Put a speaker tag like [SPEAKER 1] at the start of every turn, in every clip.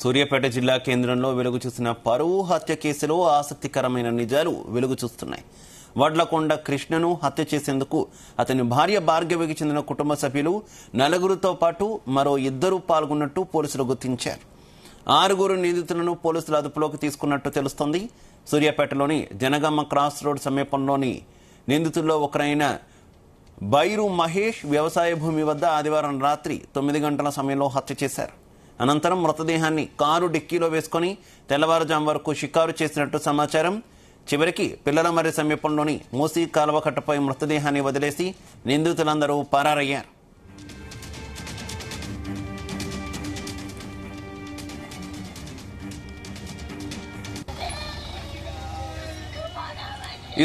[SPEAKER 1] సూర్యాపేట జిల్లా కేంద్రంలో వెలుగు చూసిన పరువు హత్య కేసులో ఆసక్తికరమైన నిజాలు వెలుగు చూస్తున్నాయి. వడ్లకొండ కృష్ణను హత్య చేసేందుకు అతని భార్య భార్గవికి చెందిన కుటుంబ సభ్యులు నలుగురితో పాటు మరో 2 పాల్గొన్నట్టు పోలీసులు గుర్తించారు. 6 నిందితులను పోలీసులు అదుపులోకి తీసుకున్నట్టు తెలుస్తోంది. సూర్యాపేటలోని జనగామ క్రాస్ రోడ్ సమీపంలోని నిందితుల్లో ఒకరైన బైరు మహేష్ వ్యవసాయ భూమి వద్ద ఆదివారం రాత్రి 9 గంటల సమయంలో హత్య చేశారు. అనంతరం మృతదేహాన్ని కారు డిక్కీలో వేసుకుని తెల్లవారుజాము వరకు షికారు చేసినట్టు సమాచారం. చివరికి పిల్లలమర్రి సమీపంలోని మూసీ కాలువ కట్టపై మృతదేహాన్ని వదిలేసి నిందితులందరూ పరారయ్యారు.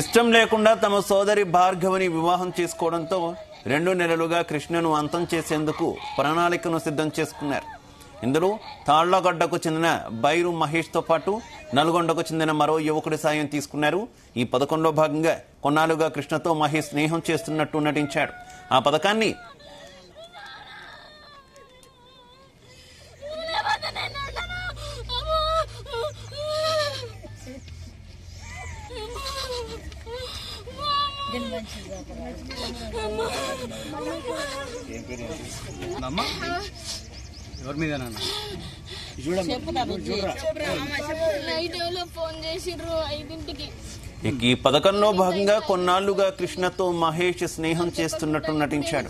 [SPEAKER 1] ఇష్టం లేకుండా తమ సోదరి భార్గవిని వివాహం చేసుకోవడంతో 2 నెలలుగా కృష్ణను అంతం చేసేందుకు ప్రణాళికను సిద్ధం చేసుకున్నారు. ఇందులో తాళ్లగడ్డకు చెందిన బైరు మహేష్ తో పాటు నల్గొండకు చెందిన మరో యువకుడి సాయం తీసుకున్నారు. ఈ పథకంలో భాగంగా కొన్నాళ్లుగా కృష్ణతో మహేష్ స్నేహం చేస్తున్నట్టు నటించాడు. ఆ పథకాన్ని ఈ పథకంలో భాగంగా కొన్నాళ్లుగా కృష్ణతో మహేష్ స్నేహం చేస్తున్నట్టు నటించాడు.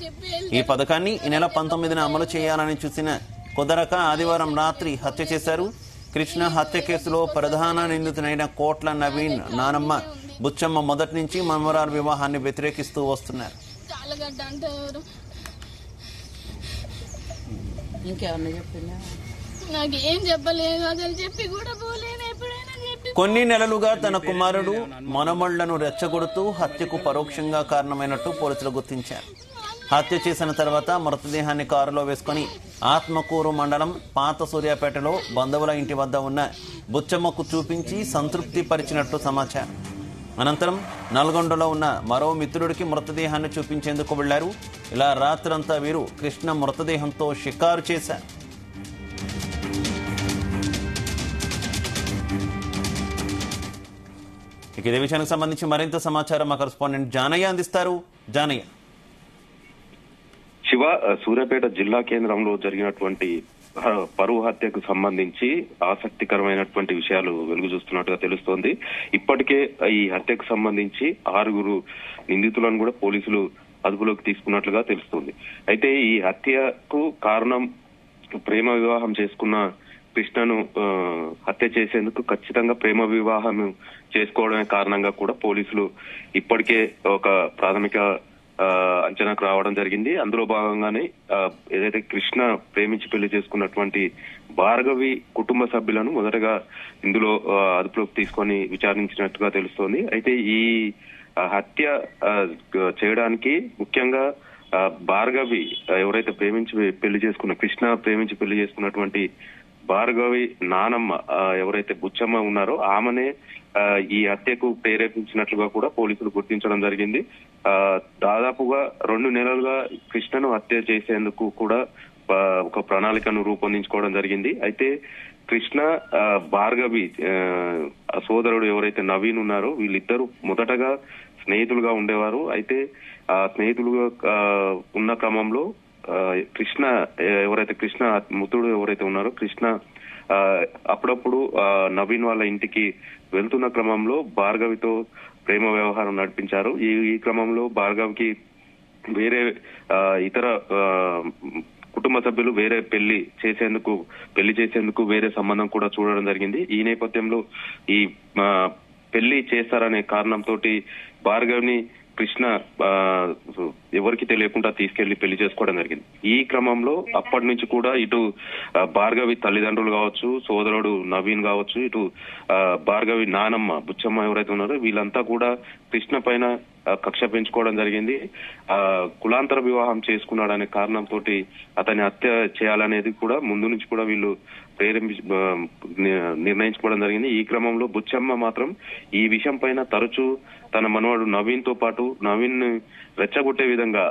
[SPEAKER 1] ఈ పథకాన్ని ఈ నెల 19న అమలు చేయాలని చూసిన కుదరక ఆదివారం రాత్రి హత్య చేశారు. కృష్ణ హత్య కేసులో ప్రధాన నిందితుడైన కోట్ల నవీన్, నానమ్మ, బుచ్చమ్మ మొదటి నుంచి మన్మరాల వివాహాన్ని వ్యతిరేకిస్తూ వస్తున్నారు. కొన్ని నెలలుగా తన కుమారుడు మనమళ్లను రెచ్చగొడుతూ హత్యకు పరోక్షంగా కారణమైనట్టు పోలీసులు గుర్తించారు. హత్య చేసిన తర్వాత మృతదేహాన్ని కారులో వేసుకుని ఆత్మకూరు మండలం పాత సూర్యాపేటలో బంధువుల ఇంటి వద్ద ఉన్న బుచ్చమ్మకు చూపించి సంతృప్తి పరిచినట్టు సమాచారం. అనంతరం నల్గొండలో ఉన్న మరో మిత్రుడికి మృతదేహాన్ని చూపించేందుకు వెళ్లారు. ఇలా రాత్రంతా వీరు కృష్ణ మృతదేహంతో షికారు చేశారు. ఇదే విషయానికి సంబంధించి మరింత సమాచారం మా కరెస్పాండెంట్ జానయ్య అందిస్తారు. జానయ్య.
[SPEAKER 2] శివ, సూర్యాపేట జిల్లా కేంద్రంలో జరిగినటువంటి పరువు హత్యకు సంబంధించి ఆసక్తికరమైనటువంటి విషయాలు వెలుగు చూస్తున్నట్టుగా తెలుస్తోంది. ఇప్పటికే ఈ హత్యకు సంబంధించి 6 నిందితులను కూడా పోలీసులు అదుపులోకి తీసుకున్నట్లుగా తెలుస్తోంది. అయితే ఈ హత్యకు కారణం ప్రేమ వివాహం చేసుకున్న కృష్ణను హత్య చేసేందుకు ఖచ్చితంగా ప్రేమ వివాహం చేసుకోవడమే కారణంగా కూడా పోలీసులు ఇప్పటికే ఒక ప్రాథమిక అంచనాకు రావడం జరిగింది. అందులో భాగంగానే ఏదైతే కృష్ణ ప్రేమించి పెళ్లి చేసుకున్నటువంటి భార్గవి కుటుంబ సభ్యులను మొదటగా ఇందులో అదుపులోకి తీసుకొని విచారించినట్టుగా తెలుస్తోంది. అయితే ఈ హత్య చేయడానికి ముఖ్యంగా భార్గవి ఎవరైతే కృష్ణ ప్రేమించి పెళ్లి చేసుకున్నటువంటి భార్గవి నానమ్మ ఎవరైతే బుచ్చమ్మ ఉన్నారో ఆమెనే ఈ హత్యకు ప్రేరేపించినట్లుగా కూడా పోలీసులు గుర్తించడం జరిగింది. దాదాపుగా 2 నెలలుగా కృష్ణను హత్య చేసేందుకు కూడా ఒక ప్రణాళికను రూపొందించుకోవడం జరిగింది. అయితే కృష్ణ భార్గవి సోదరుడు ఎవరైతే నవీన్ ఉన్నారో వీళ్ళిద్దరూ మొదటగా స్నేహితులుగా ఉండేవారు. అయితే స్నేహితులుగా ఉన్న క్రమంలో కృష్ణ మృతుడు ఎవరైతే ఉన్నారో కృష్ణ అప్పుడప్పుడు నవీన్ వాళ్ళ ఇంటికి వెళ్తున్న క్రమంలో భార్గవితో ప్రేమ వ్యవహారం నడిపించారు. ఈ క్రమంలో భార్గవికి వేరే ఇతర కుటుంబ సభ్యులు వేరే పెళ్లి చేసేందుకు వేరే సంబంధం కూడా చూడడం జరిగింది. ఈ నేపథ్యంలో ఈ పెళ్లి చేస్తారనే కారణంతో భార్గవిని కృష్ణ ఎవరికి తెలియకుండా తీసుకెళ్లి పెళ్లి చేసుకోవడం జరిగింది. ఈ క్రమంలో అప్పటి నుంచి కూడా ఇటు భార్గవి తల్లిదండ్రులు కావచ్చు, సోదరుడు నవీన్ కావచ్చు, ఇటు భార్గవి నానమ్మ బుచ్చమ్మ ఎవరైతే ఉన్నారో వీళ్ళంతా కూడా కృష్ణ పైన కక్ష పెంచుకోవడం జరిగింది. కులాంతర వివాహం చేసుకున్నాడనే కారణంతో అతని హత్య చేయాలనేది కూడా ముందు నుంచి కూడా వీళ్ళు నిర్ణయించుకోవడం జరిగింది. ఈ క్రమంలో బుచ్చమ్మ మాత్రం ఈ విషయం పైన తరచూ తన మనవాడు నవీన్ తో పాటు రెచ్చగొట్టే విధంగా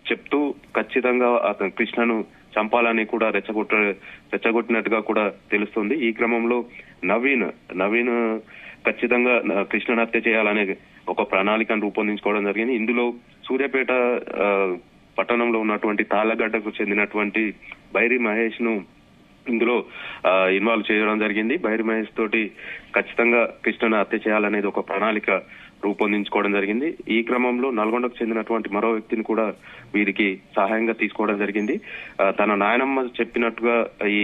[SPEAKER 2] చెప్తూ ఖచ్చితంగా అతను కృష్ణను చంపాలని కూడా రెచ్చగొట్టినట్టుగా కూడా తెలుస్తుంది. ఈ క్రమంలో నవీన్ ఖచ్చితంగా కృష్ణను హత్య చేయాలనే ఒక ప్రణాళికను రూపొందించుకోవడం జరిగింది. ఇందులో సూర్యాపేట పట్టణంలో ఉన్నటువంటి తాళ్లగడ్డకు చెందినటువంటి బైరి మహేష్ ను ఇందులో ఇన్వాల్వ్ చేయడం జరిగింది. బైరి మహేష్ తోటి ఖచ్చితంగా కృష్ణను హత్య చేయాలనేది ఒక ప్రణాళిక రూపొందించుకోవడం జరిగింది. ఈ క్రమంలో నల్గొండకు చెందినటువంటి మరో వ్యక్తిని కూడా వీరికి సహాయంగా తీసుకోవడం జరిగింది. తన నాయనమ్మ చెప్పినట్టుగా ఈ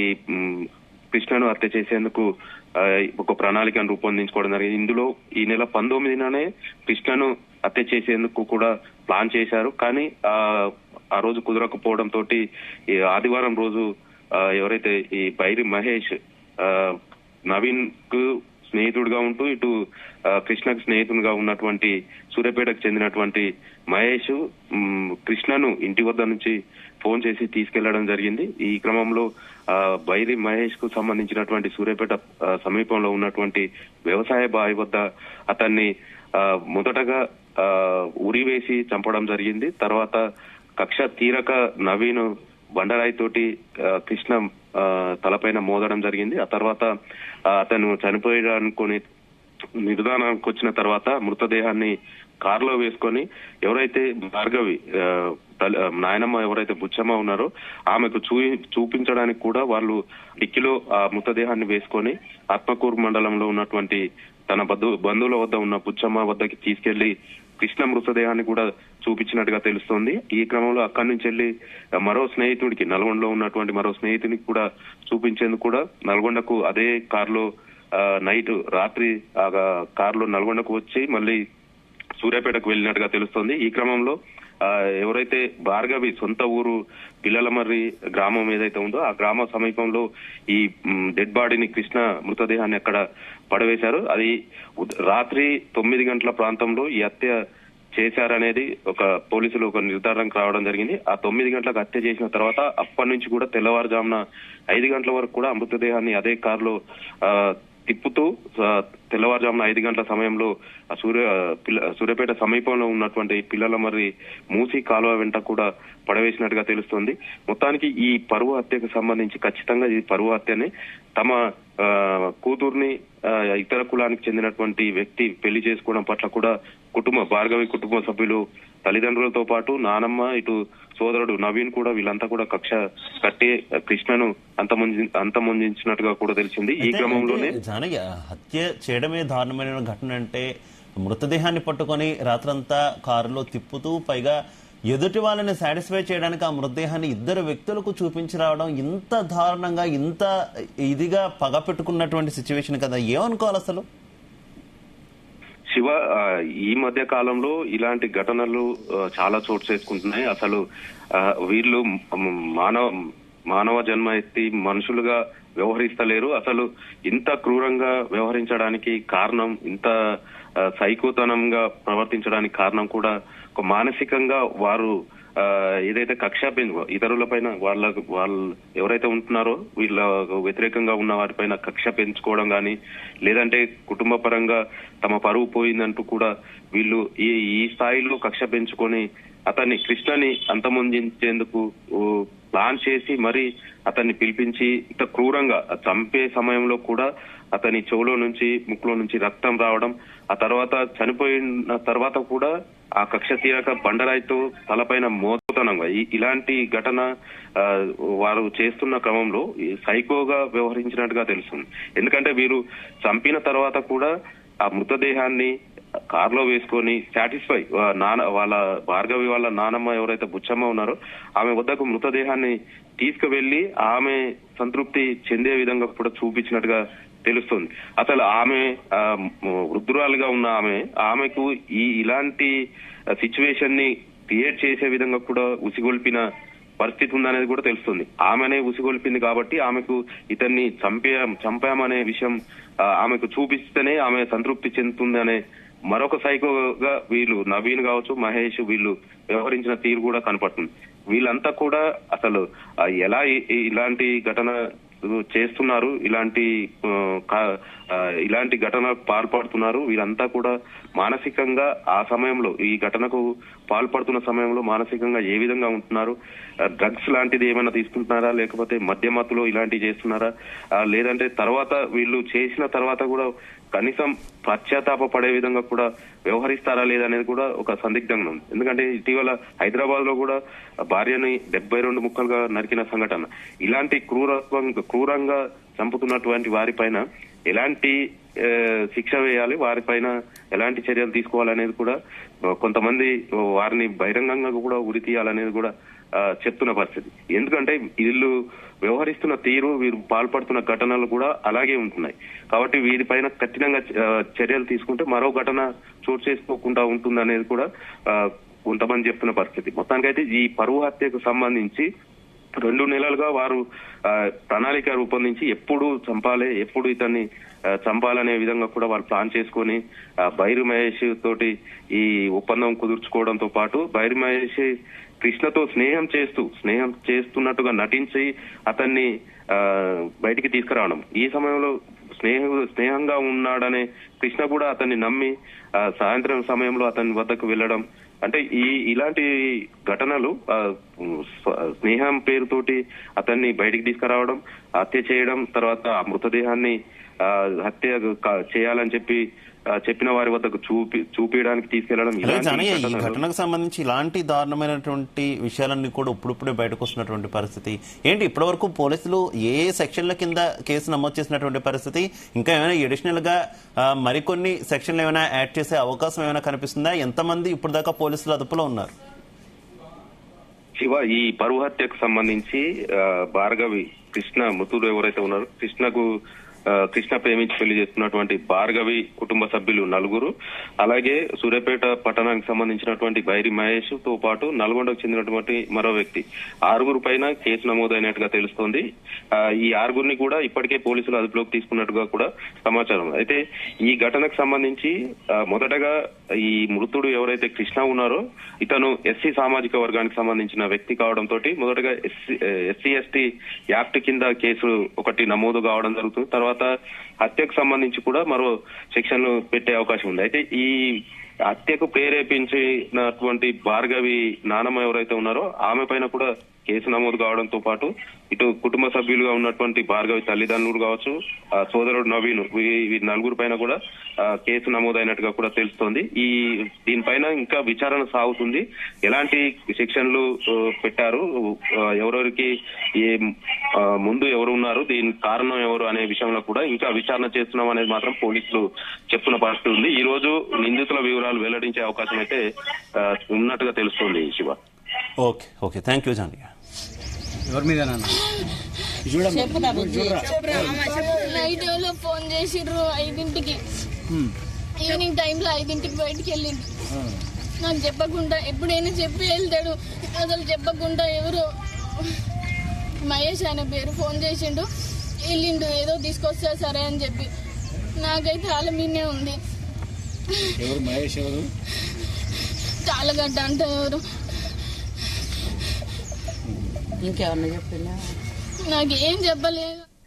[SPEAKER 2] కృష్ణను హత్య చేసేందుకు ఒక ప్రణాళికను రూపొందించుకోవడం జరిగింది. ఇందులో ఈ నెల 19నే కృష్ణను హత్య చేసేందుకు కూడా ప్లాన్ చేశారు. కానీ ఆ రోజు కుదరకపోవడం తోటి ఈ ఆదివారం రోజు ఎవరైతే ఈ బైరి మహేష్ నవీన్ కు స్నేహితుడిగా ఉంటూ ఇటు కృష్ణకు స్నేహితుడిగా ఉన్నటువంటి సూర్యాపేటకు చెందినటువంటి మహేష్ కృష్ణను ఇంటి వద్ద నుంచి ఫోన్ చేసి తీసుకెళ్లడం జరిగింది. ఈ క్రమంలో బైరి మహేష్ కు సంబంధించినటువంటి సూర్యాపేట సమీపంలో ఉన్నటువంటి వ్యవసాయ బావి వద్ద అతన్ని మొదటగా ఉరివేసి చంపడం జరిగింది. తర్వాత కక్ష తీరక నవీన్ బండరాయి తోటి కృష్ణ తలపైన మోదడం జరిగింది. ఆ తర్వాత అతను చనిపోయాడనుకుని నిర్ధారణకు వచ్చిన తర్వాత మృతదేహాన్ని కారులో వేసుకొని ఎవరైతే భార్గవి నాయనమ్మ ఎవరైతే బుచ్చమ్మ ఉన్నారో ఆమెకు చూపించడానికి కూడా వాళ్ళు డిక్కిలో ఆ మృతదేహాన్ని వేసుకొని ఆత్మకూరు మండలంలో ఉన్నటువంటి తన బంధువుల వద్ద ఉన్న బుచ్చమ్మ వద్దకి తీసుకెళ్లి కృష్ణ మృతదేహాన్ని కూడా చూపించినట్టుగా తెలుస్తోంది. ఈ క్రమంలో అక్కడి నుంచి వెళ్లి మరో స్నేహితుడికి నల్గొండలో ఉన్నటువంటి మరో స్నేహితుడికి కూడా చూపించేందుకు కూడా నల్గొండకు అదే కారులో రాత్రి ఆ కారులో నల్గొండకు వచ్చి మళ్ళీ సూర్యాపేటకు వెళ్ళినట్టుగా తెలుస్తోంది. ఈ క్రమంలో ఎవరైతే భార్గవి సొంత ఊరు పిల్లలమర్రి గ్రామం ఏదైతే ఉందో ఆ గ్రామ సమీపంలో ఈ డెడ్ బాడీని కృష్ణ మృతదేహాన్ని అక్కడ పడవేశారు. అది రాత్రి 9 గంటల ప్రాంతంలో ఈ హత్య చేశారనేది పోలీసులు ఒక నిర్ధారణకు రావడం జరిగింది. ఆ 9 గంటలకు హత్య చేసిన తర్వాత అప్పటి నుంచి కూడా తెల్లవారుజామున 5 గంటల వరకు కూడా మృతదేహాన్ని అదే కారులో తిప్పుతూ తెల్లవారుజామున 5 గంటల సమయంలో సూర్యాపేట సమీపంలో ఉన్నటువంటి పిల్లలమర్రి మూసి కాలువ వెంట కూడా పడవేసినట్టుగా తెలుస్తోంది. మొత్తానికి ఈ పరువు హత్యకు సంబంధించి ఖచ్చితంగా ఇది పరువు హత్యనే. తమ కూతుర్ని ఇతర కులానికి చెందినటువంటి వ్యక్తి పెళ్లి చేసుకోవడం పట్ల కూడా భార్గవి కుటుంబ సభ్యులు తల్లిదండ్రులతో పాటు నానమ్మ ఇటు సోదరుడు నవీన్ కూడా వీళ్ళంతా కూడా కక్ష కట్టి కృష్ణను అంతమొందించినట్టుగా కూడా తెలిసింది. ఈ క్రమంలోనే
[SPEAKER 1] హత్య చేయడమే దారుణమైన ఘటన అంటే మృతదేహాన్ని పట్టుకొని రాత్రంతా కారులో తిప్పుతూ పైగా ఎదుటి వాళ్ళని సాటిస్ఫై చేయడానికి ఆ మృతదేహాన్ని ఇద్దరు వ్యక్తులకు చూపించి రావడం ఇంత దారుణంగా ఇంత ఇదిగా పగ పెట్టుకున్నటువంటి సిచ్యువేషన్ కదా, ఏమనుకోవాలి అసలు?
[SPEAKER 2] శివ, ఈ మధ్య కాలంలో ఇలాంటి ఘటనలు చాలా చోటు చేసుకుంటున్నాయి. అసలు వీళ్ళు మానవ జన్మ ఎత్తి మనుషులుగా వ్యవహరిస్తలేరు. అసలు ఇంత క్రూరంగా వ్యవహరించడానికి కారణం, ఇంత సైకోతనంగా ప్రవర్తించడానికి కారణం కూడా ఒక మానసికంగా వారు ఏదైతే కక్ష ఇతరుల పైన వాళ్ళు ఎవరైతే ఉంటున్నారో వీళ్ళ వ్యతిరేకంగా ఉన్న వారిపైన కక్ష పెంచుకోవడం గాని, లేదంటే కుటుంబ పరంగా తమ పరువు పోయిందంటూ కూడా వీళ్ళు ఈ స్థాయిలో కక్ష పెంచుకొని అతన్ని కృష్ణని అంతమొందించేందుకు ప్లాన్ చేసి మరి అతన్ని పిలిపించి ఇంత క్రూరంగా చంపే సమయంలో కూడా అతని చెవులో నుంచి ముక్కులో నుంచి రక్తం రావడం, ఆ తర్వాత చనిపోయిన తర్వాత కూడా ఆ కక్ష తీరక బండరాయితో తలపైన మోతనంగా ఇలాంటి ఘటన వారు చేస్తున్న క్రమంలో సైకోగా వ్యవహరించినట్టుగా తెలుస్తుంది. ఎందుకంటే వీరు చంపిన తర్వాత కూడా ఆ మృతదేహాన్ని కారులో వేసుకొని సాటిస్ఫై వాళ్ళ భార్గవి వాళ్ళ నానమ్మ ఎవరైతే బుచ్చమ్మ ఉన్నారో ఆమె వద్దకు మృతదేహాన్ని తీసుకువెళ్లి ఆమె సంతృప్తి చెందే విధంగా కూడా చూపించినట్టుగా తెలుస్తుంది. అసలు ఆమె వృద్ధురాలుగా ఉన్న ఆమెకు ఇలాంటి సిచ్యువేషన్ ని క్రియేట్ చేసే విధంగా కూడా ఉసిగొల్పిన పరిస్థితి ఉందనేది కూడా తెలుస్తుంది. ఆమెనే ఉసిగొల్పింది కాబట్టి ఆమెకు ఇతన్ని చంపామనే విషయం ఆమెకు చూపిస్తేనే ఆమె సంతృప్తి చెందుతుంది అనే మరొక సైకోగా వీళ్ళు నవీన్ కావచ్చు, మహేష్ వీళ్ళు వ్యవహరించిన తీరు కూడా కనపడుతుంది. వీళ్ళంతా కూడా అసలు ఎలా ఇలాంటి ఘటన చేస్తున్నారు, ఇలాంటి ఘటనలకు పాల్పడుతున్నారు. వీరంతా కూడా మానసికంగా ఆ సమయంలో ఈ ఘటనకు పాల్పడుతున్న సమయంలో మానసికంగా ఏ విధంగా ఉంటున్నారు, డ్రగ్స్ లాంటిది ఏమైనా తీసుకుంటున్నారా, లేకపోతే మద్యమత్తులో ఇలాంటివి చేస్తున్నారా, లేదంటే తర్వాత వీళ్ళు చేసిన తర్వాత కూడా కనీసం పశ్చాత్తాప పడే విధంగా కూడా వ్యవహరిస్తారా లేదనేది కూడా ఒక సందిగ్ధంగా ఉంది. ఎందుకంటే ఇటీవల హైదరాబాద్ లో కూడా భార్యని 72 ముక్కలుగా నరికిన సంఘటన. ఇలాంటి క్రూరంగా చంపుతున్నటువంటి వారిపైన ఎలాంటి శిక్ష వేయాలి, వారిపైన ఎలాంటి చర్యలు తీసుకోవాలనేది కూడా కొంతమంది వారిని బహిరంగంగా కూడా ఉరి తీయాలనేది కూడా చెప్తున్న పరిస్థితి. ఎందుకంటే వీళ్ళు వ్యవహరిస్తున్న తీరు, వీరు పాల్పడుతున్న ఘటనలు కూడా అలాగే ఉంటున్నాయి. కాబట్టి వీరిపైన కఠినంగా చర్యలు తీసుకుంటే మరో ఘటన చోటు చేసుకోకుండా ఉంటుందనేది కూడా కొంతమంది చెప్తున్న పరిస్థితి. మొత్తానికైతే ఈ పరువు హత్యకు సంబంధించి 2 నెలలుగా వారు ప్రణాళిక రూపొందించి ఎప్పుడు చంపాలి, ఎప్పుడు ఇతన్ని చంపాలనే విధంగా కూడా వాళ్ళు ప్లాన్ చేసుకొని బైరి మహేష్ తోటి ఈ ఒప్పందం కుదుర్చుకోవడంతో పాటు బైరి మహేష్ కృష్ణతో స్నేహం చేస్తున్నట్టుగా నటించి అతన్ని బయటికి తీసుకురావడం. ఈ సమయంలో స్నేహంగా ఉన్నాడనే కృష్ణ కూడా అతన్ని నమ్మి సాయంత్రం సమయంలో అతని వద్దకు వెళ్ళడం. అంటే ఇలాంటి ఘటనలు స్నేహం పేరుతోటి అతన్ని బయటికి తీసుకురావడం, హత్య చేయడం, తర్వాత ఆ మృతదేహాన్ని హత్య చేయాలని చెప్పిన వారి వద్దకు చూపించడానికి తీసుకెళ్లడం.
[SPEAKER 1] ఈ ఘటనకు సంబంధించి ఇలాంటి దారుణమైనటువంటి విషయాలన్నీ కూడా ఇప్పుడిప్పుడే బయటకు వస్తున్నటువంటి పరిస్థితి ఏంటి? ఇప్పటి వరకు పోలీసులు ఏ సెక్షన్ల కింద కేసు నమోదు చేసినటువంటి పరిస్థితి, ఇంకా ఏమైనా అడిషనల్ గా మరికొన్ని సెక్షన్లు ఏమైనా యాడ్ చేసే అవకాశం ఏమైనా కనిపిస్తుందా? ఎంతమంది ఇప్పుడు దాకా పోలీసులు అదుపులో ఉన్నారు?
[SPEAKER 2] శివ, ఈ పరువు హత్యకు సంబంధించి భార్గవి కృష్ణ మృతుడు ఎవరైతే ఉన్నారో కృష్ణ ప్రేమించి పెళ్లి చేస్తున్నటువంటి భార్గవి కుటుంబ సభ్యులు 4, అలాగే సూర్యాపేట పట్టణానికి సంబంధించినటువంటి బైరి మహేష్ తో పాటు నల్గొండకు చెందినటువంటి మరో వ్యక్తి 6 పైన కేసు నమోదైనట్టుగా తెలుస్తోంది. ఈ 6 కూడా ఇప్పటికే పోలీసులు అదుపులోకి తీసుకున్నట్టుగా కూడా సమాచారం. అయితే ఈ ఘటనకు సంబంధించి మొదటగా ఈ మృతుడు ఎవరైతే కృష్ణ ఉన్నారో ఇతను ఎస్సీ సామాజిక వర్గానికి సంబంధించిన వ్యక్తి కావడంతో మొదటగా ఎస్సీ/ఎస్టీ యాక్ట్ కింద కేసు ఒకటి నమోదు కావడం జరుగుతుంది. తర్వాత హత్యకు సంబంధించి కూడా మరో సెక్షన్లు పెట్టే అవకాశం ఉంది. అయితే ఈ హత్యకు ప్రేరేపించినటువంటి భార్గవి నానమ్మ ఎవరైతే ఉన్నారో ఆమె పైన కూడా కేసు నమోదు కావడంతో పాటు ఇటు కుటుంబ సభ్యులుగా ఉన్నటువంటి భార్గవి తల్లిదండ్రులు కావచ్చు, సోదరుడు నవీన్, వీరి 4 పైన కూడా కేసు నమోదైనట్టుగా కూడా తెలుస్తోంది. దీనిపైన ఇంకా విచారణ సాగుతుంది. ఎలాంటి సెక్షన్లు పెట్టారు, ఎవరెవరికి ముందు ఎవరు ఉన్నారు, దీనికి కారణం ఎవరు అనే విషయంలో కూడా ఇంకా విచారణ చేస్తున్నాం అనేది మాత్రం పోలీసులు చెప్తున్న పరిస్థితి ఉంది. ఈ రోజు నిందితుల వివరాలు వెల్లడించే అవకాశం అయితే ఉన్నట్టుగా తెలుస్తోంది. Shiva,
[SPEAKER 1] okay, thank you Janaiah.
[SPEAKER 3] ఎవరి మీద
[SPEAKER 4] నైట్ ఎవరో ఫోన్ చేసిర్రు 5ంటికి, ఈవినింగ్ టైంలో 5ంటికి బయటికి వెళ్ళిండు. నాకు చెప్పకుండా, ఎప్పుడైనా చెప్పి వెళ్తాడు, అసలు చెప్పకుండా ఎవరు మహేష్ ఆయన పేరు ఫోన్ చేసిండు, వెళ్ళిండు, ఏదో తీసుకొస్తా సరే అని చెప్పి. నాకైతే వాళ్ళ మీదనే ఉంది.
[SPEAKER 3] మహేష్ ఎవరు?
[SPEAKER 4] చాలగడ్డ అంటే ఎవరు?
[SPEAKER 5] ఇంకేమన్నా చెప్పినా
[SPEAKER 4] నాకేం చెప్పలేదు.